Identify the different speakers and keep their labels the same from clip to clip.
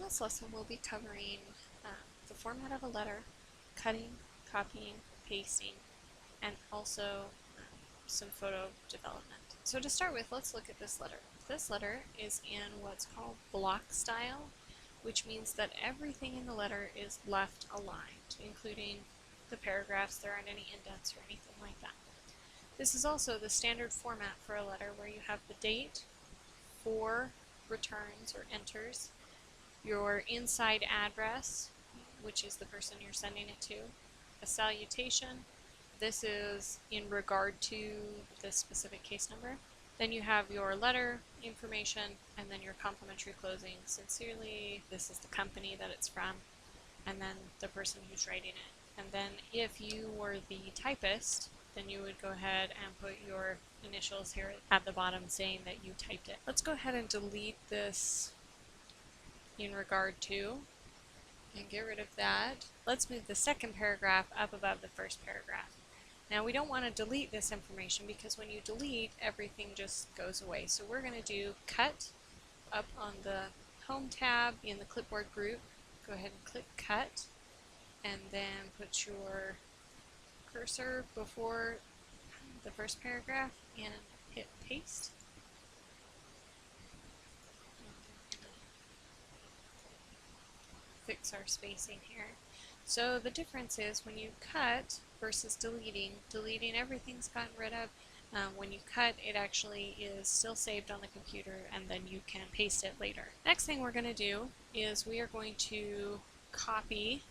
Speaker 1: this lesson we'll be covering the format of a letter, cutting, copying, pasting, and also some photo development. So to start with, let's look at this letter. This letter is in what's called block style, which means that everything in the letter is left aligned, including the paragraphs. There aren't any indents or anything like that. This is also the standard format for a letter where you have the date, 4 returns or enters, your inside address, which is the person you're sending it to, a salutation. This is in regard to this specific case number. Then you have your letter information, and then your complimentary closing. Sincerely, this is the company that it's from, and then the person who's writing it. And then if you were the typist, then you would go ahead and put your initials here at the bottom saying that you typed it. Let's go ahead and delete this in regard to and get rid of that. Let's move the second paragraph up above the first paragraph. Now we don't want to delete this information because when you delete, everything just goes away. So we're going to do cut up on the home tab in the clipboard group. Go ahead and click cut and then put your cursor before the first paragraph and hit paste. Fix our spacing here. So the difference is when you cut versus deleting everything's gotten rid of. When you cut, it actually is still saved on the computer and then you can paste it later. Next thing we're going to do is we are going to copy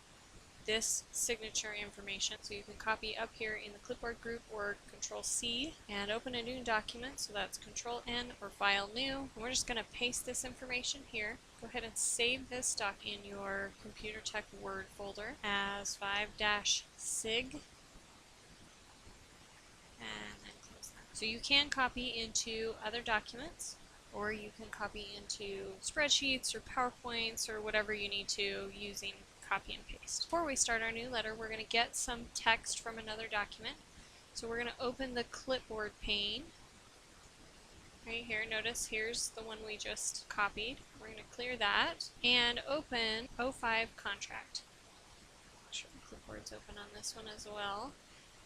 Speaker 1: this signature information. So you can copy up here in the clipboard group or Control-C and open a new document. So that's Control-N or File New. And we're just going to paste this information here. Go ahead and save this doc in your Computer Tech Word folder as 5-sig. And then close that. So you can copy into other documents, or you can copy into spreadsheets or PowerPoints or whatever you need to using copy and paste. Before we start our new letter, we're going to get some text from another document. So we're going to open the clipboard pane. Right here, notice here's the one we just copied. We're going to clear that and open O5 contract. Make sure the clipboard's open on this one as well.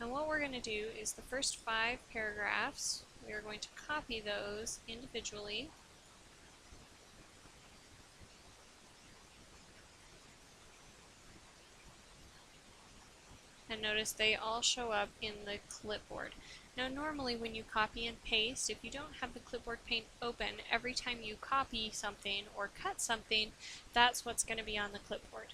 Speaker 1: And what we're going to do is the first 5 paragraphs, we are going to copy those individually. And notice they all show up in the clipboard. Now normally when you copy and paste, if you don't have the clipboard pane open, every time you copy something or cut something, that's what's going to be on the clipboard.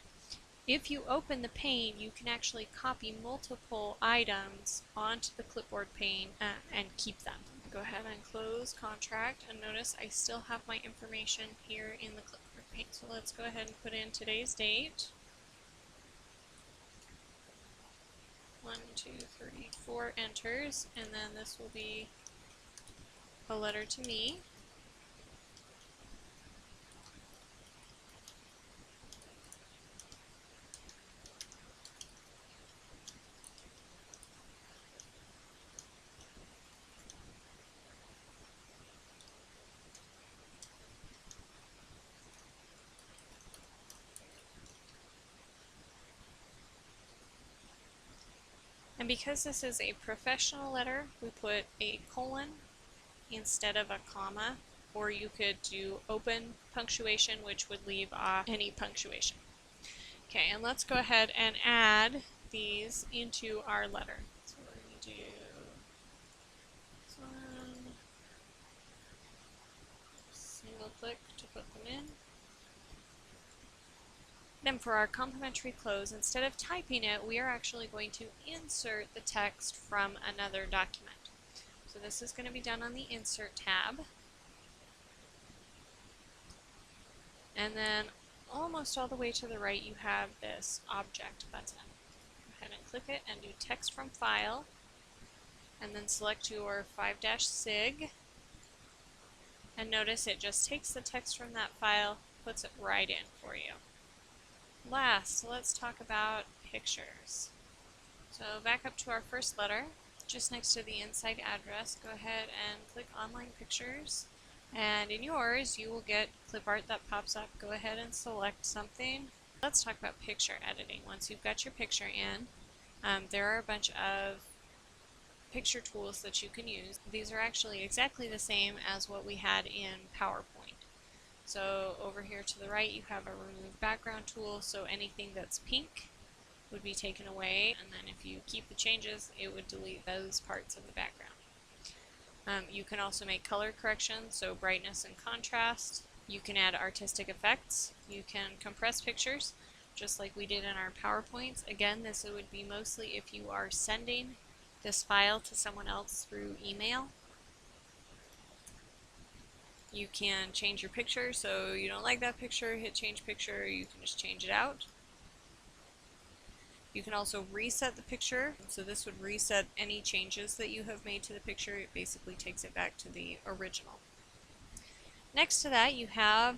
Speaker 1: If you open the pane, you can actually copy multiple items onto the clipboard pane and keep them. Go ahead and close contract, and notice I still have my information here in the clipboard pane. So let's go ahead and put in today's date. 1, 2, 3, 4 enters, and then this will be a letter to me. And because this is a professional letter, we put a colon instead of a comma, or you could do open punctuation, which would leave off any punctuation. Okay, and let's go ahead and add these into our letter. So we're going to do this one, single click to put them in. Then for our complimentary close, instead of typing it, we are actually going to insert the text from another document. So this is going to be done on the Insert tab. And then almost all the way to the right you have this Object button. Go ahead and click it and do Text from File. And then select your 5-sig. And notice it just takes the text from that file, puts it right in for you. Last, let's talk about pictures. So back up to our first letter, just next to the inside address, go ahead and click Online Pictures, And in yours, you will get clip art that pops up. Go ahead and select something. Let's talk about picture editing. Once you've got your picture in, there are a bunch of picture tools that you can use. These are actually exactly the same as what we had in PowerPoint. So over here to the right, you have a remove background tool, so anything that's pink would be taken away, and then if you keep the changes, it would delete those parts of the background. You can also make color corrections, so brightness and contrast. You can add artistic effects. You can compress pictures, just like we did in our PowerPoints. Again, this would be mostly if you are sending this file to someone else through email. You can change your picture, so you don't like that picture, hit change picture, you can just change it out. You can also reset the picture, so this would reset any changes that you have made to the picture. It basically takes it back to the original. Next to that, you have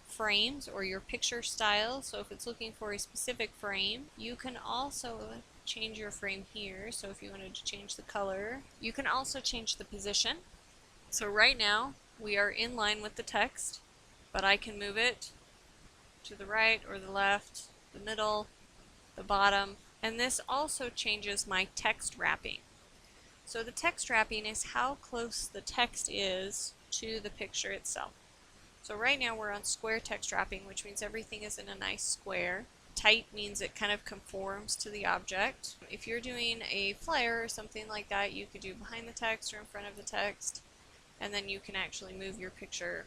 Speaker 1: frames or your picture style. So if it's looking for a specific frame, you can also change your frame here. So if you wanted to change the color, you can also change the position. So right now, we are in line with the text, but I can move it to the right or the left, the middle, the bottom, and this also changes my text wrapping. So the text wrapping is how close the text is to the picture itself. So right now we're on square text wrapping, which means everything is in a nice square. Tight means it kind of conforms to the object. If you're doing a flyer or something like that, you could do behind the text or in front of the text, and then you can actually move your picture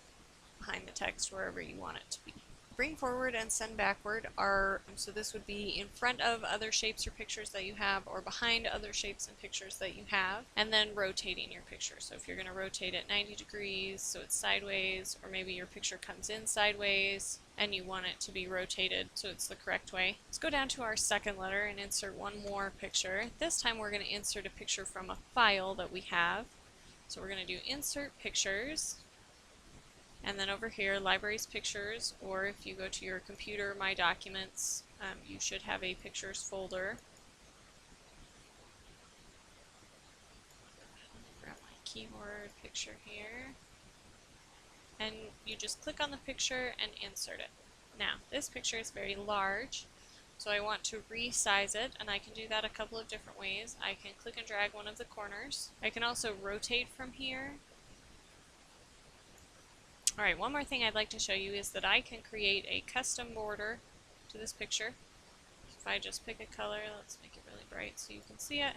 Speaker 1: behind the text wherever you want it to be. Bring forward and send backward are, so this would be in front of other shapes or pictures that you have, or behind other shapes and pictures that you have, and then rotating your picture. So if you're going to rotate it 90 degrees so it's sideways, or maybe your picture comes in sideways and you want it to be rotated so it's the correct way. Let's go down to our second letter and insert one more picture. This time we're going to insert a picture from a file that we have. So we're going to do insert pictures. And then over here, libraries pictures, or if you go to your computer, my documents, you should have a pictures folder. Grab my keyboard picture here. And you just click on the picture and insert it. Now, this picture is very large, so I want to resize it, and I can do that a couple of different ways. I can click and drag one of the corners. I can also rotate from here. Alright, one more thing I'd like to show you is that I can create a custom border to this picture. If I just pick a color, let's make it really bright so you can see it.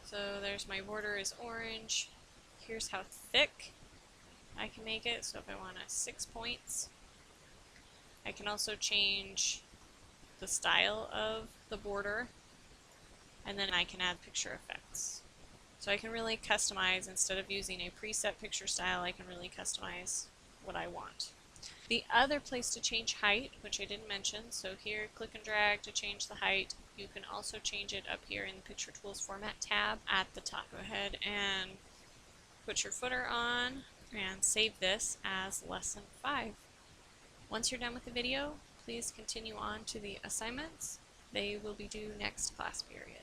Speaker 1: So there's my border is orange. Here's how thick I can make it. So if I want 6 points, I can also change the style of the border, and then I can add picture effects. So I can really customize, instead of using a preset picture style, I can really customize what I want. The other place to change height, which I didn't mention, so here click and drag to change the height. You can also change it up here in the Picture Tools Format tab at the top. Go ahead and put your footer on and save this as Lesson 5. Once you're done with the video, please continue on to the assignments. They will be due next class period.